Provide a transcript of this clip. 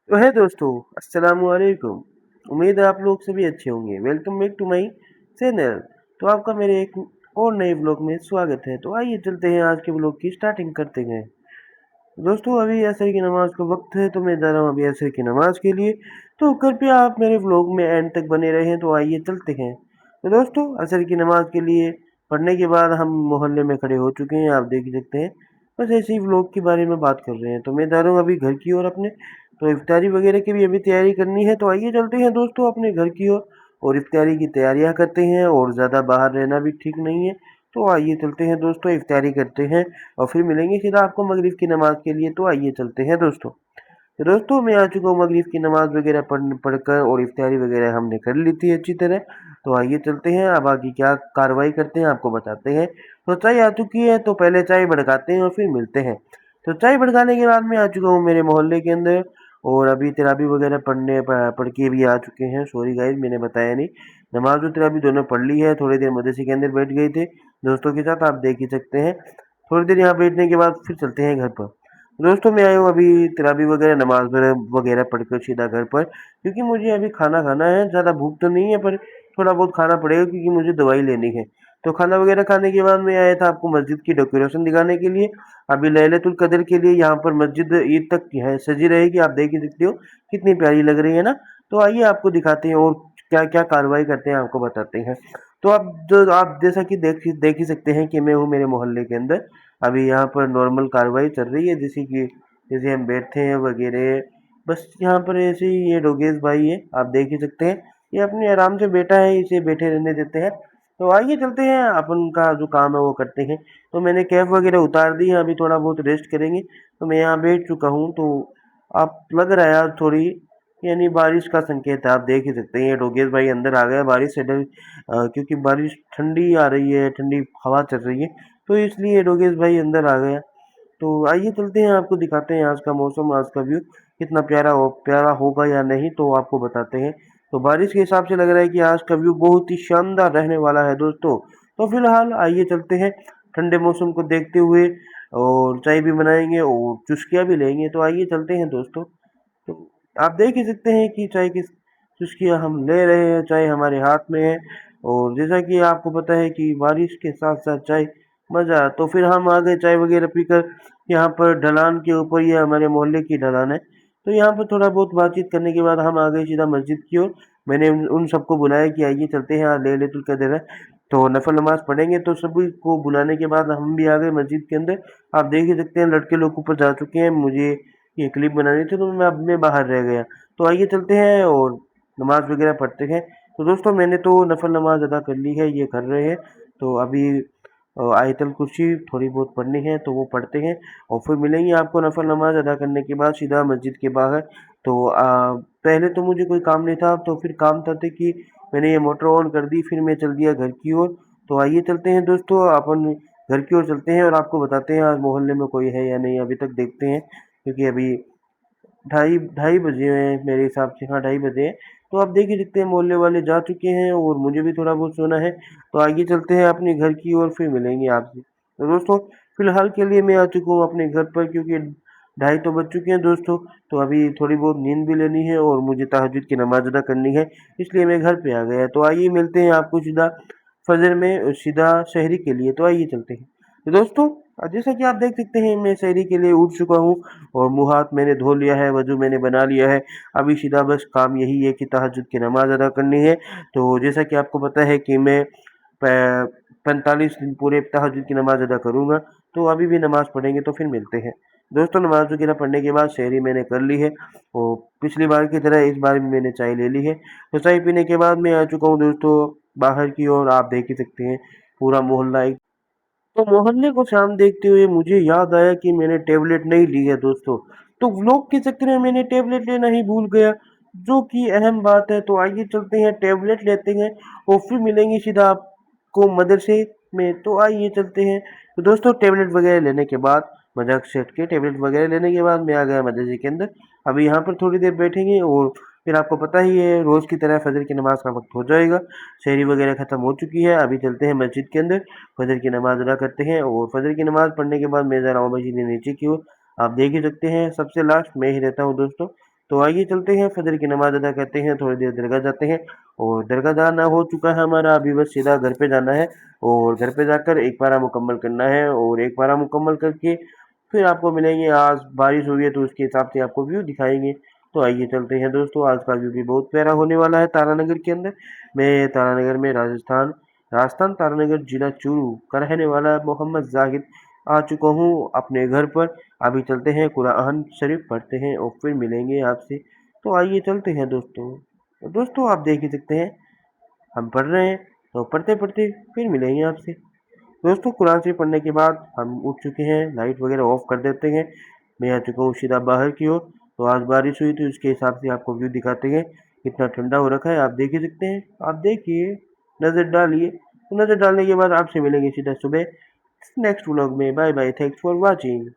तो है दोस्तों, अस्सलाम वालेकुम। उम्मीद है आप लोग सभी अच्छे होंगे। Welcome back to my channel. तो आपका मेरे एक और नए व्लॉग में स्वागत है। तो आइए चलते हैं, आज के व्लॉग की स्टार्टिंग करते हैं। दोस्तों अभी असर की नमाज का वक्त है, तो मैं जा रहा हूँ अभी असर की नमाज के लिए। तो कृपया आप मेरे व्लॉग में एंड तक बने रहें। तो आइए चलते हैं। तो दोस्तों असर की नमाज के लिए पढ़ने के बाद हम मोहल्ले में खड़े हो चुके हैं, आप देख ही सकते हैं। बस ऐसे ही व्लॉग के बारे में बात कर रहे हैं। तो मैं जा रहा हूँ अभी घर की ओर अपने। तो इफ्तारी वगैरह की भी अभी तैयारी करनी है। तो आइए चलते हैं दोस्तों अपने घर की ओर और इफ्तारी की तैयारियां करते हैं। और ज़्यादा बाहर रहना भी ठीक नहीं है। तो आइए चलते हैं दोस्तों, इफ्तारी करते हैं और फिर मिलेंगे सीधा आपको मगरिब की नमाज के लिए। तो आइए चलते हैं दोस्तों। तो दोस्तों मैं आ चुका हूँ मगरिब की नमाज वगैरह पढ़कर, और इफ्तारी वगैरह हमने कर ली थी अच्छी तरह। तो आइए चलते हैं, अब आगे क्या कार्रवाई करते हैं आपको बताते हैं। तो चाय आ चुकी है, तो पहले चाय भड़काते हैं और फिर मिलते हैं। तो चाय भड़काने के बाद मैं आ चुका हूँ मेरे मोहल्ले के अंदर। और अभी तराबी वगैरह पढ़ के भी आ चुके हैं। सॉरी गाइस, मैंने बताया नहीं। नमाज और तराबी दोनों पढ़ ली है। थोड़ी देर मदरसे के अंदर बैठ गए थे दोस्तों के साथ, आप देख ही सकते हैं। थोड़ी देर यहाँ बैठने के बाद फिर चलते हैं घर पर। दोस्तों मैं आया हूँ अभी तराबी वगैरह नमाज वगैरह पढ़कर सीधा घर पर, क्योंकि मुझे अभी खाना खाना है। ज़्यादा भूख तो नहीं है, पर थोड़ा बहुत खाना पड़ेगा क्योंकि मुझे दवाई लेनी है। तो खाना वगैरह खाने के बाद मैं आया था आपको मस्जिद की डेकोरेशन दिखाने के लिए। अभी लैलतुल कदर के लिए यहाँ पर मस्जिद ईद तक है सजी रहेगी, आप देख ही सकते हो कितनी प्यारी लग रही है ना। तो आइए आपको दिखाते हैं और क्या क्या कार्रवाई करते हैं आपको बताते हैं। तो आप जैसा कि देख ही सकते हैं कि मैं हूँ मेरे मोहल्ले के अंदर। अभी यहाँ पर नॉर्मल कार्रवाई चल रही है, जैसे हम बैठे हैं वगैरह। बस यहाँ पर ऐसे ही ये डोगेश भाई है, आप देख ही सकते हैं। ये अपने आराम से बैठा है, इसे बैठे रहने देते हैं। तो आइए चलते हैं, अपन का जो काम है वो करते हैं। तो मैंने कैप वगैरह उतार दी है, अभी थोड़ा बहुत रेस्ट करेंगे। तो मैं यहाँ बैठ चुका हूँ। तो आप लग रहा है यार थोड़ी, यानी बारिश का संकेत है, आप देख ही सकते हैं। ये डोगेश भाई अंदर आ गया बारिश से डर, क्योंकि बारिश ठंडी आ रही है, ठंडी हवा चल रही है। तो इसलिए डोगेश भाई अंदर आ गया। तो आइए चलते हैं, आपको दिखाते हैं आज का मौसम, आज का व्यू कितना प्यारा होगा या नहीं, तो आपको बताते हैं। तो बारिश के हिसाब से लग रहा है कि आज का व्यू बहुत ही शानदार रहने वाला है दोस्तों। तो फिलहाल आइए चलते हैं ठंडे मौसम को देखते हुए, और चाय भी बनाएंगे और चुस्कियाँ भी लेंगे। तो आइए चलते हैं दोस्तों। तो आप देख ही सकते हैं कि चाय की चुस्कियाँ हम ले रहे हैं, चाय हमारे हाथ में है। और जैसा कि आपको पता है कि बारिश के साथ साथ चाय मज़ा, तो फिर हम आ गए चाय वगैरह पीकर यहाँ पर ढलान के ऊपर। ये हमारे मोहल्ले की ढलान है। तो यहाँ पर थोड़ा बहुत बातचीत करने के बाद हम आ गए सीधा मस्जिद की ओर। मैंने उन सबको बुलाया कि आइए चलते हैं, आज लैलतुल कद्र है तो नफल नमाज पढ़ेंगे। तो सभी को बुलाने के बाद हम भी आ गए मस्जिद के अंदर। आप देख ही सकते हैं लड़के लोग ऊपर जा चुके हैं, मुझे ये क्लिप बनानी थी तो मैं बाहर रह गया। तो आइए चलते हैं और नमाज वगैरह पढ़ते हैं। तो दोस्तों मैंने तो नफल नमाज अदा कर ली है, ये कर रहे हैं। तो अभी आयतल कुर्सी थोड़ी बहुत पढ़नी है, तो वो पढ़ते हैं। और फिर मिलेंगे आपको नफल नमाज अदा करने के बाद सीधा मस्जिद के बाहर। तो पहले तो मुझे कोई काम नहीं था, तो फिर काम था कि मैंने ये मोटर ऑन कर दी, फिर मैं चल दिया घर की ओर। तो आइए चलते हैं दोस्तों, अपन घर की ओर चलते हैं और आपको बताते हैं आज मोहल्ले में कोई है या नहीं। अभी तक देखते हैं, क्योंकि अभी ढाई ढाई बजे हैं मेरे हिसाब से, हाँ 2:30 बजे हैं। तो आप देख ही सकते हैं मोहल्ले वाले जा चुके हैं और मुझे भी थोड़ा बहुत सोना है। तो आगे चलते हैं अपने घर की ओर, फिर मिलेंगे आपसे। तो दोस्तों फिलहाल के लिए मैं आ चुका हूँ अपने घर पर, क्योंकि 2:30 तो बज चुके हैं दोस्तों। तो अभी थोड़ी बहुत नींद भी लेनी है और मुझे तहज्जुद की नमाज अदा करनी है, इसलिए मैं घर पे आ गया। तो आइए मिलते हैं आपको सीधा फजर में, सीधा शहरी के लिए। तो आइए चलते हैं। तो दोस्तों जैसा कि आप देख सकते हैं मैं शहरी के लिए उठ चुका हूँ। और मुँह हाथ मैंने धो लिया है, वज़ू मैंने बना लिया है। अभी सीधा बस काम यही है कि तहज्जुद की नमाज़ अदा करनी है। तो जैसा कि आपको पता है कि मैं प 45 दिन पूरे तहज्जुद की नमाज़ अदा करूँगा। तो अभी भी नमाज़ पढ़ेंगे, तो फिर मिलते हैं। दोस्तों नमाज़ वगैरह पढ़ने के बाद सहरी मैंने कर ली है, और पिछली बार की तरह इस बार भी मैंने चाय ले ली है। तो चाय पीने के बाद मैं आ चुका हूँ दोस्तों बाहर की ओर। आप देख ही सकते हैं पूरा मोहल्ला एक। तो मोहल्ले को शाम देखते हुए मुझे याद आया कि मैंने टेबलेट नहीं ली है दोस्तों। तो व्लॉग के चक्कर में मैंने टेबलेट लेना ही भूल गया, जो कि अहम बात है। तो आइए चलते हैं, टेबलेट लेते हैं और फिर मिलेंगे सीधा आपको मदरसे में। तो आइए चलते हैं। तो दोस्तों टेबलेट वगैरह लेने के बाद, मजाक से हट के टेबलेट वगैरह लेने के बाद मैं आ गया मदरसे के अंदर। अभी यहाँ पर थोड़ी देर बैठेंगे और फिर आपको पता ही है रोज़ की तरह फजर की नमाज का वक्त हो जाएगा। शहरी वगैरह ख़त्म हो चुकी है, अभी चलते हैं मस्जिद के अंदर, फजर की नमाज अदा करते हैं। और फजर की नमाज पढ़ने के बाद मैं जा रहा हूँ मस्जिद नीचे की ओर। आप देख ही सकते हैं सबसे लास्ट मैं ही रहता हूँ दोस्तों। तो आइए चलते हैं, फजर की नमाज अदा करते हैं, थोड़ी देर दरगाह जाते हैं। और दरगाह जाना हो चुका है हमारा, अभी बस सीधा घर पे जाना है और घर पे जाकर एक पारा मुकम्मल करना है। और एक पारा मुकम्मल करके फिर आपको मिलेंगे। आज बारिश हुई है तो उसके हिसाब से आपको व्यू दिखाएंगे। तो आइए चलते हैं दोस्तों, आज का व्यू भी बहुत प्यारा होने वाला है तारानगर के अंदर। मैं तारानगर में राजस्थान तारानगर जिला चूरू का रहने वाला मोहम्मद जाहिद आ चुका हूँ अपने घर पर। अभी चलते हैं, कुरान शरीफ पढ़ते हैं और फिर मिलेंगे आपसे। तो आइए चलते हैं दोस्तों। तो दोस्तों आप देख ही सकते हैं, हम पढ़ रहे हैं, तो पढ़ते पढ़ते फिर मिलेंगे आपसे। दोस्तों कुरान शरीफ पढ़ने के बाद हम उठ चुके हैं, लाइट वगैरह ऑफ कर देते हैं। मैं आ चुका हूँ सीधा बाहर की ओर। तो आज बारिश हुई तो उसके हिसाब से आपको व्यू दिखाते हैं, कितना ठंडा हो रखा है आप देख ही सकते हैं। आप देखिए, नज़र डालिए। तो नज़र डालने के बाद आपसे मिलेंगे सीधा सुबह नेक्स्ट व्लॉग में। Bye bye, thanks for watching.